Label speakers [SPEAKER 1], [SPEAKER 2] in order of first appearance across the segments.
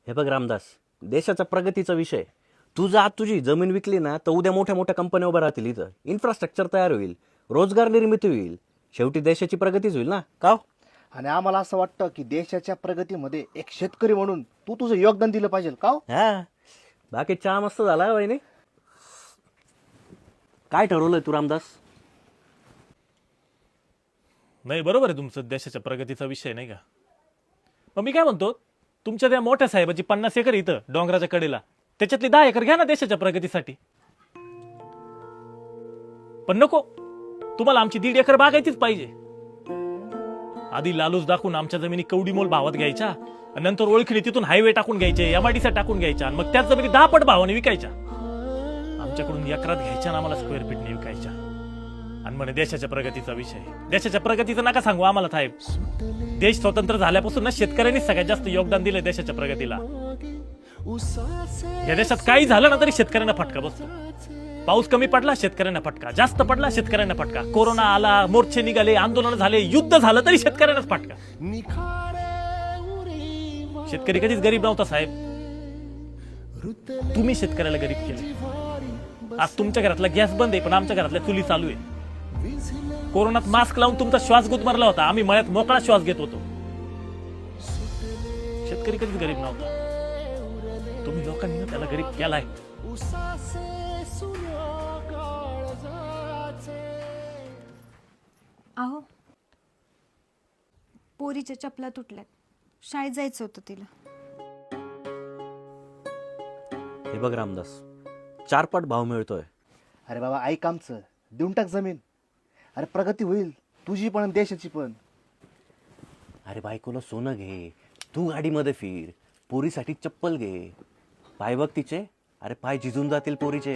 [SPEAKER 1] हे बघ रामदास, देशाचा प्रगतीचा विषय. तू जर आज तुझी जमीन विकली ना तर उद्या मोठ्या मोठ्या कंपन्या उभ्या राहतील. इथं इन्फ्रास्ट्रक्चर तयार होईल, रोजगार निर्मिती होईल, शेवटी देशाची प्रगतीच होईल ना. का हो?
[SPEAKER 2] आणि आम्हाला असं वाटतं की देशाच्या प्रगतीमध्ये एक शेतकरी म्हणून तू तुझं योगदान दिलं पाहिजे का हो?
[SPEAKER 1] हा, बाकी चहा मस्त झाला वहिनी. काय ठरवलंय तू रामदास?
[SPEAKER 3] नाही, बरोबर आहे तुमचं, देशाच्या प्रगतीचा विषय नाही का. मग मी काय म्हणतो, तुमच्या त्या मोठ्या साहेबाची 50 एकर इथं डोंगराच्या कडेला, त्याच्यातली 10 एकर घ्या ना देशाच्या प्रगतीसाठी. पण नको, तुम्हाला आमची 1.5 एकर बागायचीच पाहिजे. आधी लालूच दाखवून आमच्या जमिनी कवडी मोल भावात घ्यायच्या, आणि नंतर ओळखीने तिथून हायवे टाकून घ्यायचे, एमआयडीसी टाकून घ्यायच्या, आणि मग त्याच जमिनी 10 पट भावाने विकायच्या. आमच्याकडून एकरात घ्यायच्या ना आम्हाला स्क्वेअर फीटने विकायच्या. आणि म्हणे देशाच्या प्रगतीचा विषय. देशाच्या प्रगतीचं नका सांगू आम्हाला साहेब. देश स्वतंत्र झाल्यापासून ना शेतकऱ्यांनी सगळ्यात जास्त योगदान दिलंय देशाच्या प्रगतीला. या देशात काही झालं ना तरी शेतकऱ्यांना फटका बसतो. पाऊस कमी पडला शेतकऱ्यांना फटका, जास्त पडला शेतकऱ्यांना फटका, कोरोना आला, मोर्चे निघाले, आंदोलन झाले, युद्ध झालं तरी शेतकऱ्यांनाच फटका. शेतकरी कधीच गरीब नव्हता साहेब. तुम्ही शेतकऱ्याला गरीब केले. आज तुमच्या घरातला गॅस बंद आहे पण आमच्या घरातल्या चुली चालू आहे. कोरोनात मास्क लावून तुमचा श्वास गुदमरला होता, आम्ही मळ्यात मोकळा श्वास घेत होतो. शेतकरी कधीच गरीब नव्हता. तुम्ही लोकांनी त्याला गरीब केलाय.
[SPEAKER 4] अहो, पोरीच्या चपला तुटल्यात, शाळेत जायचं होतं तिला.
[SPEAKER 1] हे बघ रामदास, 4 पट भाव मिळतोय.
[SPEAKER 2] अरे बाबा ऐक आमचं, देऊन टाक जमीन. अरे प्रगती होईल तुझी पण आणि देशाची पण.
[SPEAKER 1] अरे बायकोला सोनं घे, तू गाडीमध्ये फिर, पोरीसाठी चप्पल घे. पाय बघ तिचे, अरे पाय झिजून जातील पोरीचे.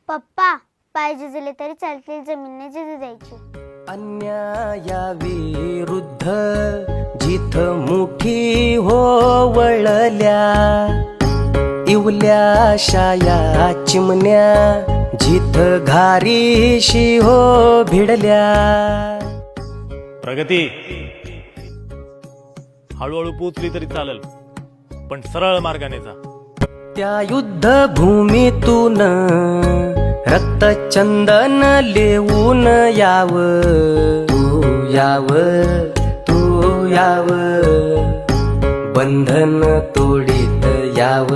[SPEAKER 5] पप्पा, पाय झिजले तरी चालतील, जमीन झिजू द्यायची.
[SPEAKER 6] अन्यायाविरुद्ध जिथ मुठी हो वळल्या, इवल्या शाया चिमण्या जिथ घारीशी हो भिडल्या.
[SPEAKER 3] प्रगती हळूहळू पोचली तरी चालेल, पण सरळ मार्गाने जा.
[SPEAKER 6] त्या युद्ध भूमीतून रक्तचंदन लेवून याव, तू याव, बंधन तोडीत याव.